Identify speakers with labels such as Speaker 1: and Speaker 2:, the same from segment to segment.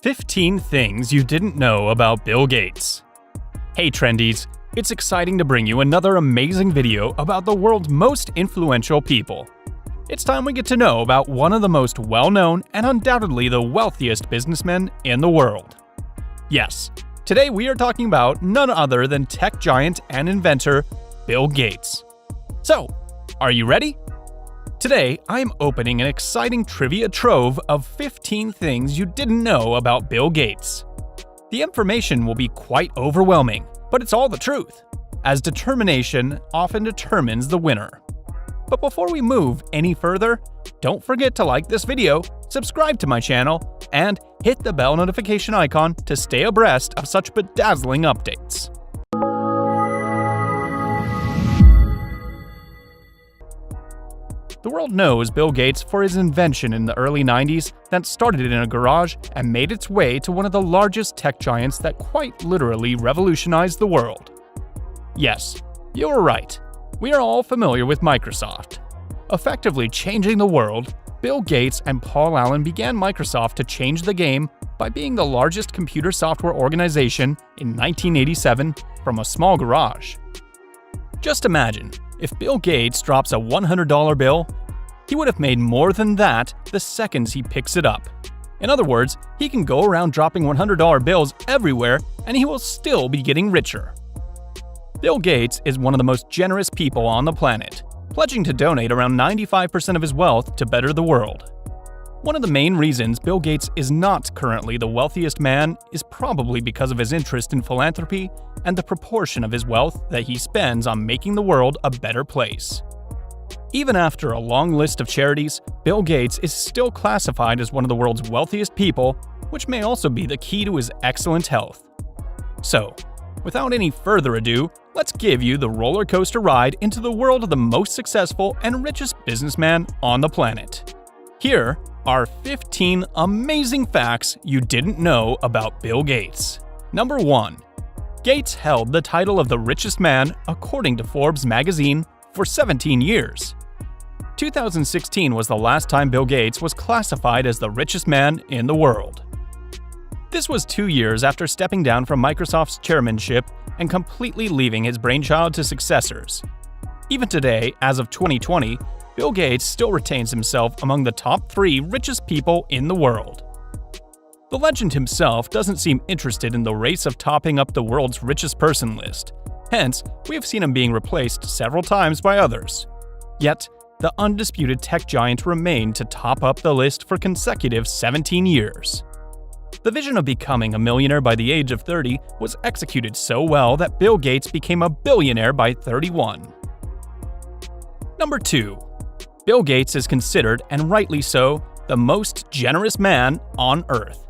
Speaker 1: 15 Things You Didn't Know About Bill Gates. Hey Trendies, it's exciting to bring you another amazing video about the world's most influential people. It's time we get to know about one of the most well-known and undoubtedly the wealthiest businessmen in the world. Yes, today we are talking about none other than tech giant and inventor Bill Gates. So, are you ready? Today, I'm opening an exciting trivia trove of 15 things you didn't know about Bill Gates. The information will be quite overwhelming, but it's all the truth, as determination often determines the winner. But before we move any further, don't forget to like this video, subscribe to my channel, and hit the bell notification icon to stay abreast of such bedazzling updates. The world knows Bill Gates for his invention in the early 90s that started in a garage and made its way to one of the largest tech giants that quite literally revolutionized the world. Yes, you're right. We are all familiar with Microsoft. Effectively changing the world, Bill Gates and Paul Allen began Microsoft to change the game by being the largest computer software organization in 1987 from a small garage. Just imagine, if Bill Gates drops a $100 bill, he would have made more than that the seconds he picks it up. In other words, he can go around dropping $100 bills everywhere and he will still be getting richer. Bill Gates is one of the most generous people on the planet, pledging to donate around 95% of his wealth to better the world. One of the main reasons Bill Gates is not currently the wealthiest man is probably because of his interest in philanthropy and the proportion of his wealth that he spends on making the world a better place. Even after a long list of charities, Bill Gates is still classified as one of the world's wealthiest people, which may also be the key to his excellent health. So, without any further ado, let's give you the roller coaster ride into the world of the most successful and richest businessman on the planet. Here are 15 amazing facts you didn't know about Bill Gates. Number 1. Gates held the title of the richest man, according to Forbes magazine, for 17 years. 2016 was the last time Bill Gates was classified as the richest man in the world. This was 2 years after stepping down from Microsoft's chairmanship and completely leaving his brainchild to successors. Even today, as of 2020, Bill Gates still retains himself among the top 3 richest people in the world. The legend himself doesn't seem interested in the race of topping up the world's richest person list. Hence, we have seen him being replaced several times by others. Yet, the undisputed tech giant remained to top up the list for consecutive 17 years. The vision of becoming a millionaire by the age of 30 was executed so well that Bill Gates became a billionaire by 31. Number 2. Bill Gates is considered, and rightly so, the most generous man on Earth.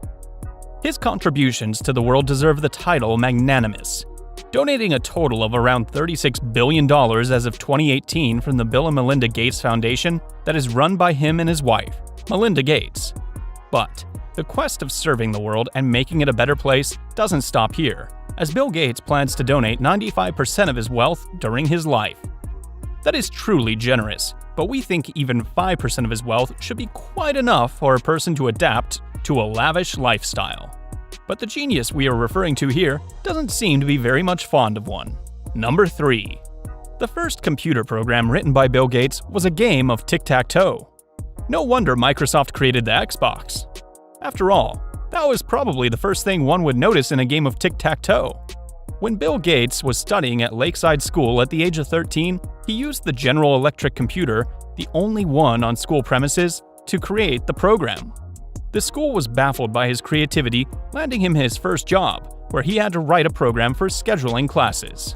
Speaker 1: His contributions to the world deserve the title magnanimous, donating a total of around $36 billion as of 2018 from the Bill and Melinda Gates Foundation that is run by him and his wife, Melinda Gates. But the quest of serving the world and making it a better place doesn't stop here, as Bill Gates plans to donate 95% of his wealth during his life. That is truly generous, but we think even 5% of his wealth should be quite enough for a person to adapt to a lavish lifestyle. But the genius we are referring to here doesn't seem to be very much fond of one. Number 3. The first computer program written by Bill Gates was a game of tic-tac-toe. No wonder Microsoft created the Xbox. After all, that was probably the first thing one would notice in a game of tic-tac-toe. When Bill Gates was studying at Lakeside School at the age of 13, he used the General Electric computer, the only one on school premises, to create the program. The school was baffled by his creativity, landing him his first job, where he had to write a program for scheduling classes.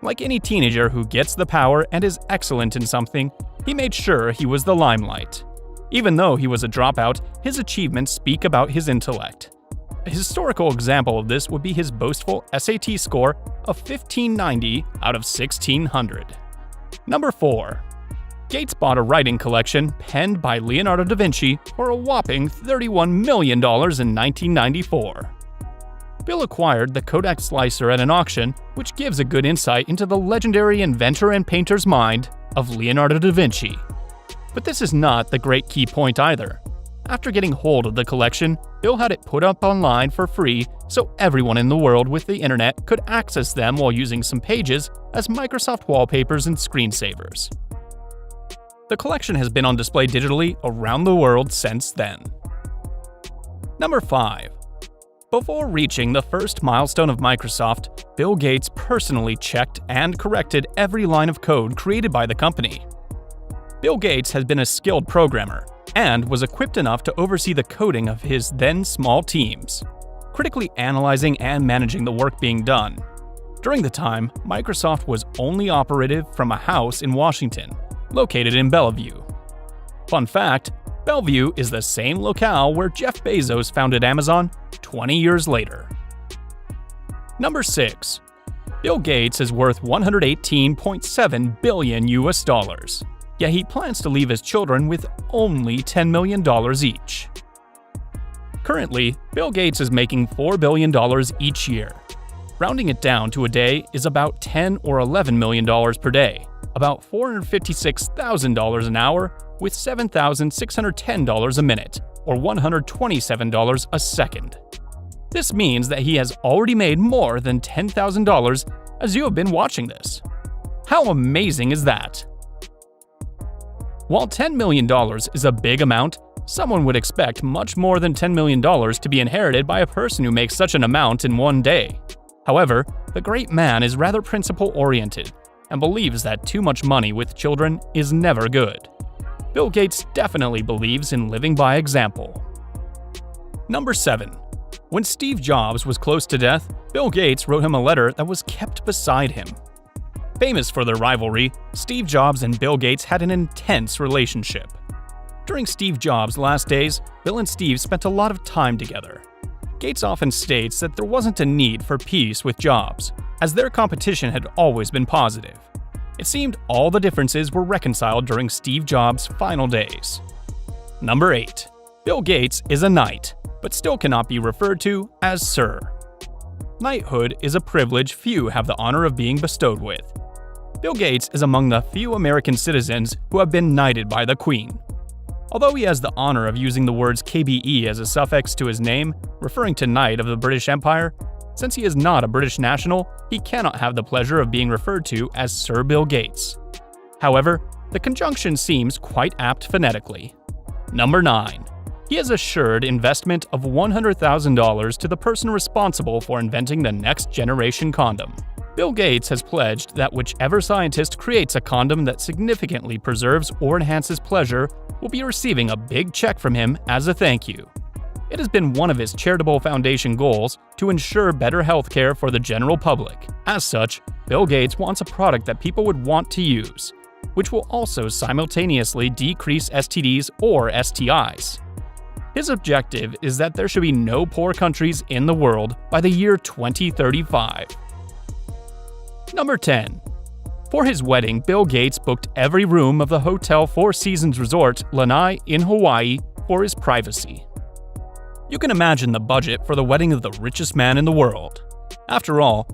Speaker 1: Like any teenager who gets the power and is excellent in something, he made sure he was the limelight. Even though he was a dropout, his achievements speak about his intellect. A historical example of this would be his boastful SAT score of 1590 out of 1600. Number 4. Gates bought a writing collection penned by Leonardo da Vinci for a whopping $31 million in 1994. Bill acquired the Kodak slicer at an auction, which gives a good insight into the legendary inventor and painter's mind of Leonardo da Vinci. But this is not the great key point either. After getting hold of the collection, Bill had it put up online for free so everyone in the world with the internet could access them while using some pages as Microsoft wallpapers and screensavers. The collection has been on display digitally around the world since then. Number 5. Before reaching the first milestone of Microsoft, Bill Gates personally checked and corrected every line of code created by the company. Bill Gates has been a skilled programmer and was equipped enough to oversee the coding of his then small teams, critically analyzing and managing the work being done. During the time, Microsoft was only operative from a house in Washington, located in Bellevue. Fun fact, Bellevue is the same locale where Jeff Bezos founded Amazon 20 years later. Number 6. Bill Gates is worth $118.7 billion US, yet he plans to leave his children with only $10 million each. Currently, Bill Gates is making $4 billion each year. Rounding it down to a day is about $10 or $11 million per day, about $456,000 an hour, with $7,610 a minute, or $127 a second. This means that he has already made more than $10,000 as you have been watching this. How amazing is that? While $10 million is a big amount, someone would expect much more than $10 million to be inherited by a person who makes such an amount in one day. However, the great man is rather principle-oriented and believes that too much money with children is never good. Bill Gates definitely believes in living by example. Number 7. When Steve Jobs was close to death, Bill Gates wrote him a letter that was kept beside him. Famous for their rivalry, Steve Jobs and Bill Gates had an intense relationship. During Steve Jobs' last days, Bill and Steve spent a lot of time together. Gates often states that there wasn't a need for peace with Jobs, as their competition had always been positive. It seemed all the differences were reconciled during Steve Jobs' final days. Number 8. Bill Gates is a knight, but still cannot be referred to as Sir. Knighthood is a privilege few have the honor of being bestowed with. Bill Gates is among the few American citizens who have been knighted by the Queen. Although he has the honor of using the words KBE as a suffix to his name, referring to Knight of the British Empire, since he is not a British national, he cannot have the pleasure of being referred to as Sir Bill Gates. However, the conjunction seems quite apt phonetically. Number 9. He has assured investment of $100,000 to the person responsible for inventing the next generation condom. Bill Gates has pledged that whichever scientist creates a condom that significantly preserves or enhances pleasure will be receiving a big check from him as a thank you. It has been one of his charitable foundation goals to ensure better health care for the general public. As such, Bill Gates wants a product that people would want to use, which will also simultaneously decrease STDs or STIs. His objective is that there should be no poor countries in the world by the year 2035. Number 10. For his wedding, Bill Gates booked every room of the Hotel Four Seasons Resort, Lanai in Hawaii for his privacy. You can imagine the budget for the wedding of the richest man in the world. After all,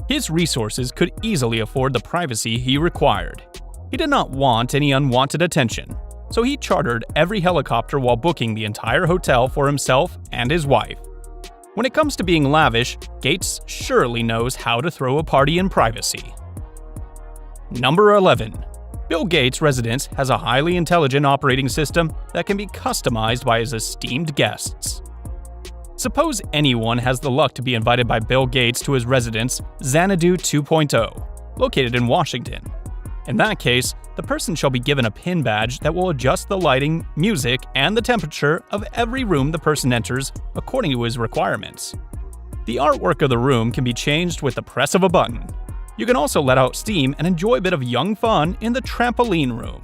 Speaker 1: his resources could easily afford the privacy he required. He did not want any unwanted attention, so he chartered every helicopter while booking the entire hotel for himself and his wife. When it comes to being lavish, Gates surely knows how to throw a party in privacy. Number 11. Bill Gates' residence has a highly intelligent operating system that can be customized by his esteemed guests. Suppose anyone has the luck to be invited by Bill Gates to his residence, Xanadu 2.0, located in Washington. In that case, the person shall be given a pin badge that will adjust the lighting, music, and the temperature of every room the person enters according to his requirements. The artwork of the room can be changed with the press of a button. You can also let out steam and enjoy a bit of young fun in the trampoline room.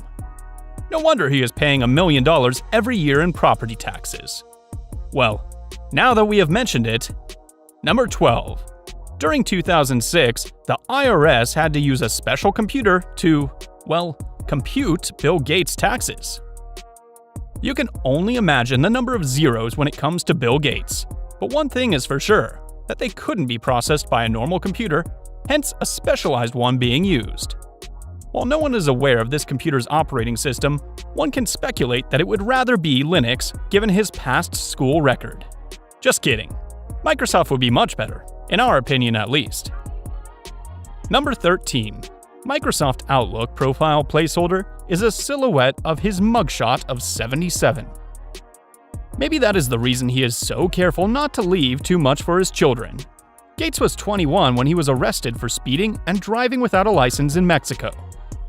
Speaker 1: No wonder he is paying $1 million every year in property taxes. Well, now that we have mentioned it, number 12. During 2006, the IRS had to use a special computer to, compute Bill Gates' taxes. You can only imagine the number of zeros when it comes to Bill Gates, but one thing is for sure, that they couldn't be processed by a normal computer, hence a specialized one being used. While no one is aware of this computer's operating system, one can speculate that it would rather be Linux given his past school record. Just kidding. Microsoft would be much better, in our opinion at least. Number 13. Microsoft Outlook profile placeholder is a silhouette of his mugshot of 77. Maybe that is the reason he is so careful not to leave too much for his children. Gates was 21 when he was arrested for speeding and driving without a license in Mexico.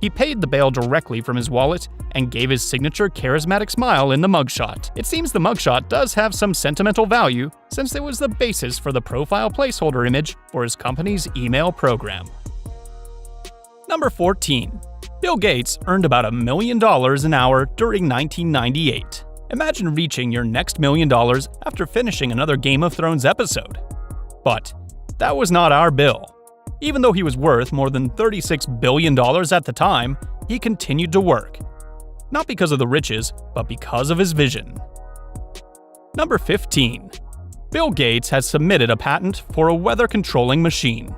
Speaker 1: He paid the bail directly from his wallet and gave his signature charismatic smile in the mugshot. It seems the mugshot does have some sentimental value since it was the basis for the profile placeholder image for his company's email program. Number 14. Bill Gates earned about $1 million an hour during 1998. Imagine reaching your next $1 million after finishing another Game of Thrones episode. But that was not our Bill. Even though he was worth more than $36 billion at the time, he continued to work. Not because of the riches, but because of his vision. Number 15. Bill Gates has submitted a patent for a weather-controlling machine.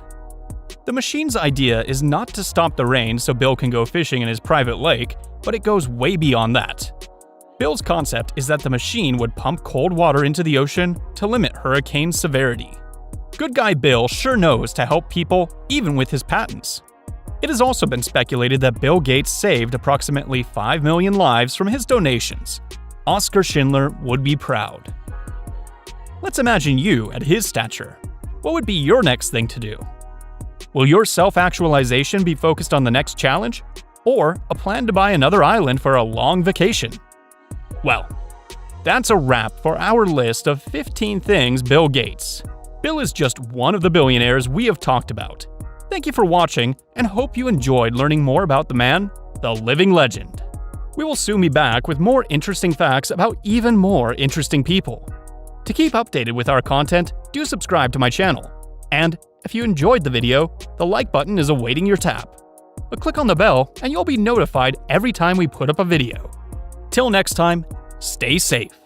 Speaker 1: The machine's idea is not to stop the rain so Bill can go fishing in his private lake, but it goes way beyond that. Bill's concept is that the machine would pump cold water into the ocean to limit hurricane severity. Good guy Bill sure knows to help people, even with his patents. It has also been speculated that Bill Gates saved approximately 5 million lives from his donations. Oskar Schindler would be proud. Let's imagine you at his stature. What would be your next thing to do? Will your self-actualization be focused on the next challenge, or a plan to buy another island for a long vacation? Well, that's a wrap for our list of 15 things Bill Gates. Bill is just one of the billionaires we have talked about. Thank you for watching, and hope you enjoyed learning more about the man, the living legend. We will soon be back with more interesting facts about even more interesting people. To keep updated with our content, do subscribe to my channel. And if you enjoyed the video, the like button is awaiting your tap. But click on the bell and you'll be notified every time we put up a video. Till next time, stay safe.